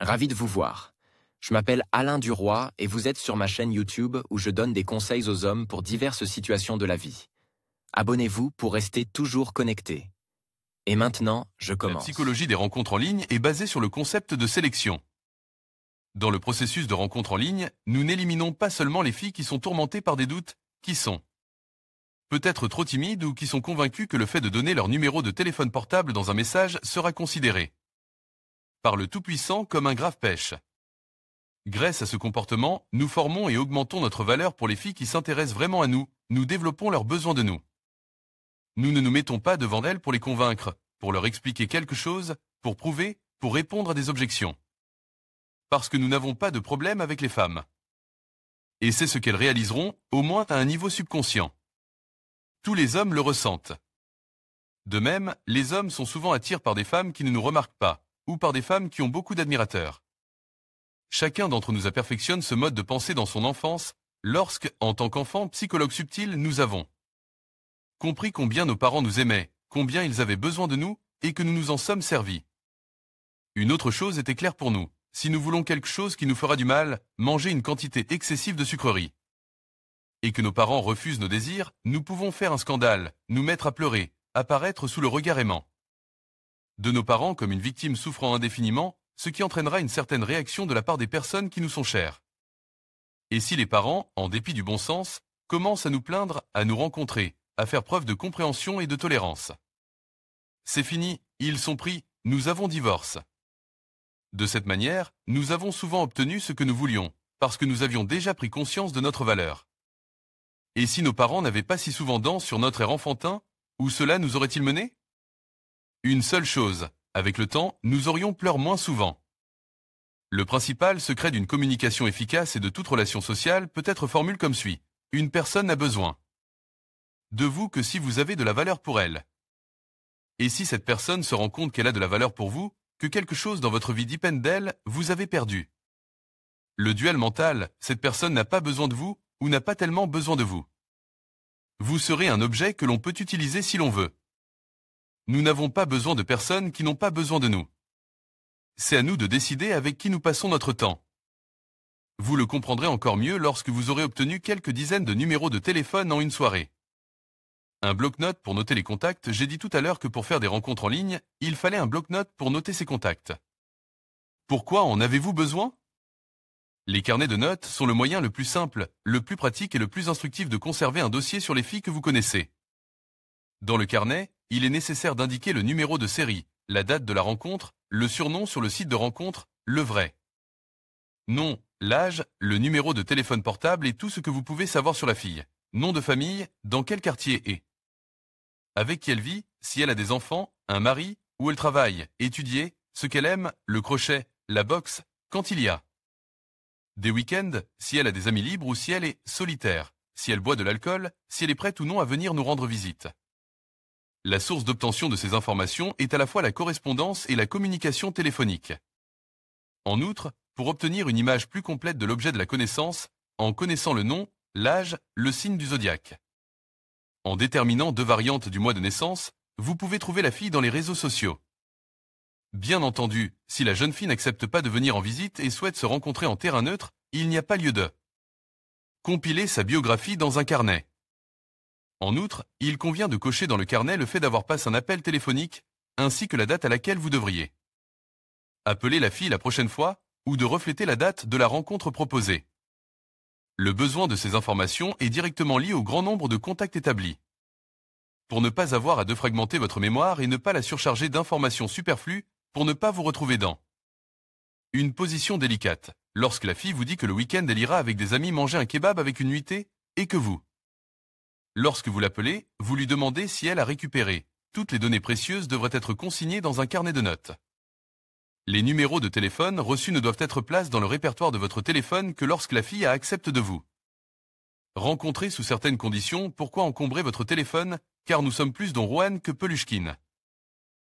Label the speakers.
Speaker 1: Ravi de vous voir. Je m'appelle Alain Duroy et vous êtes sur ma chaîne YouTube où je donne des conseils aux hommes pour diverses situations de la vie. Abonnez-vous pour rester toujours connecté. Et maintenant, je
Speaker 2: La
Speaker 1: commence.
Speaker 2: psychologie des rencontres en ligne est basée sur le concept de sélection. Dans le processus de rencontre en ligne, nous n'éliminons pas seulement les filles qui sont tourmentées par des doutes, qui sont peut-être trop timides ou qui sont convaincues que le fait de donner leur numéro de téléphone portable dans un message sera considéré par le Tout-Puissant comme un grave péché. Grâce à ce comportement, nous formons et augmentons notre valeur pour les filles qui s'intéressent vraiment à nous, nous développons leurs besoins de nous. Nous ne nous mettons pas devant elles pour les convaincre, pour leur expliquer quelque chose, pour prouver, pour répondre à des objections. Parce que nous n'avons pas de problème avec les femmes. Et c'est ce qu'elles réaliseront, au moins à un niveau subconscient. Tous les hommes le ressentent. De même, les hommes sont souvent attirés par des femmes qui ne nous remarquent pas, ou par des femmes qui ont beaucoup d'admirateurs. Chacun d'entre nous perfectionne ce mode de pensée dans son enfance, lorsque, en tant qu'enfant psychologue subtil, nous avons compris combien nos parents nous aimaient, combien ils avaient besoin de nous, et que nous nous en sommes servis. Une autre chose était claire pour nous, si nous voulons quelque chose qui nous fera du mal, manger une quantité excessive de sucreries. Et que nos parents refusent nos désirs, nous pouvons faire un scandale, nous mettre à pleurer, apparaître sous le regard aimant de nos parents comme une victime souffrant indéfiniment, ce qui entraînera une certaine réaction de la part des personnes qui nous sont chères. Et si les parents, en dépit du bon sens, commencent à nous plaindre, à nous rencontrer, à faire preuve de compréhension et de tolérance. C'est fini, ils sont pris, nous avons divorce. De cette manière, nous avons souvent obtenu ce que nous voulions, parce que nous avions déjà pris conscience de notre valeur. Et si nos parents n'avaient pas si souvent dents sur notre air enfantin, où cela nous aurait-il mené? Une seule chose, avec le temps, nous aurions pleuré moins souvent. Le principal secret d'une communication efficace et de toute relation sociale peut être formulé comme suit. Une personne n'a besoin de vous que si vous avez de la valeur pour elle. Et si cette personne se rend compte qu'elle a de la valeur pour vous, que quelque chose dans votre vie dépend d'elle, vous avez perdu. Le duel mental, cette personne n'a pas besoin de vous, ou n'a pas tellement besoin de vous. Vous serez un objet que l'on peut utiliser si l'on veut. Nous n'avons pas besoin de personnes qui n'ont pas besoin de nous. C'est à nous de décider avec qui nous passons notre temps. Vous le comprendrez encore mieux lorsque vous aurez obtenu quelques dizaines de numéros de téléphone en une soirée. Un bloc-notes pour noter les contacts, j'ai dit tout à l'heure que pour faire des rencontres en ligne, il fallait un bloc-notes pour noter ses contacts. Pourquoi en avez-vous besoin? Les carnets de notes sont le moyen le plus simple, le plus pratique et le plus instructif de conserver un dossier sur les filles que vous connaissez. Dans le carnet, il est nécessaire d'indiquer le numéro de série, la date de la rencontre, le surnom sur le site de rencontre, le vrai nom, l'âge, le numéro de téléphone portable et tout ce que vous pouvez savoir sur la fille. Nom de famille, dans quel quartier est. Avec qui elle vit, si elle a des enfants, un mari, où elle travaille, étudier, ce qu'elle aime, le crochet, la boxe, quand il y a. Des week-ends, si elle a des amis libres ou si elle est solitaire, si elle boit de l'alcool, si elle est prête ou non à venir nous rendre visite. La source d'obtention de ces informations est à la fois la correspondance et la communication téléphonique. En outre, pour obtenir une image plus complète de l'objet de la connaissance, en connaissant le nom, l'âge, le signe du zodiaque. En déterminant 2 variantes du mois de naissance, vous pouvez trouver la fille dans les réseaux sociaux. Bien entendu, si la jeune fille n'accepte pas de venir en visite et souhaite se rencontrer en terrain neutre, il n'y a pas lieu de compiler sa biographie dans un carnet. En outre, il convient de cocher dans le carnet le fait d'avoir passé un appel téléphonique, ainsi que la date à laquelle vous devriez appeler la fille la prochaine fois, ou de refléter la date de la rencontre proposée. Le besoin de ces informations est directement lié au grand nombre de contacts établis. Pour ne pas avoir à défragmenter votre mémoire et ne pas la surcharger d'informations superflues, pour ne pas vous retrouver dans une position délicate, lorsque la fille vous dit que le week-end elle ira avec des amis manger un kebab avec une nuitée, et que vous, lorsque vous l'appelez, vous lui demandez si elle a récupéré. Toutes les données précieuses devraient être consignées dans un carnet de notes. Les numéros de téléphone reçus ne doivent être placés dans le répertoire de votre téléphone que lorsque la fille accepte de vous rencontrer sous certaines conditions. Pourquoi encombrer votre téléphone? Car nous sommes plus dans Rouen que Peluchkin.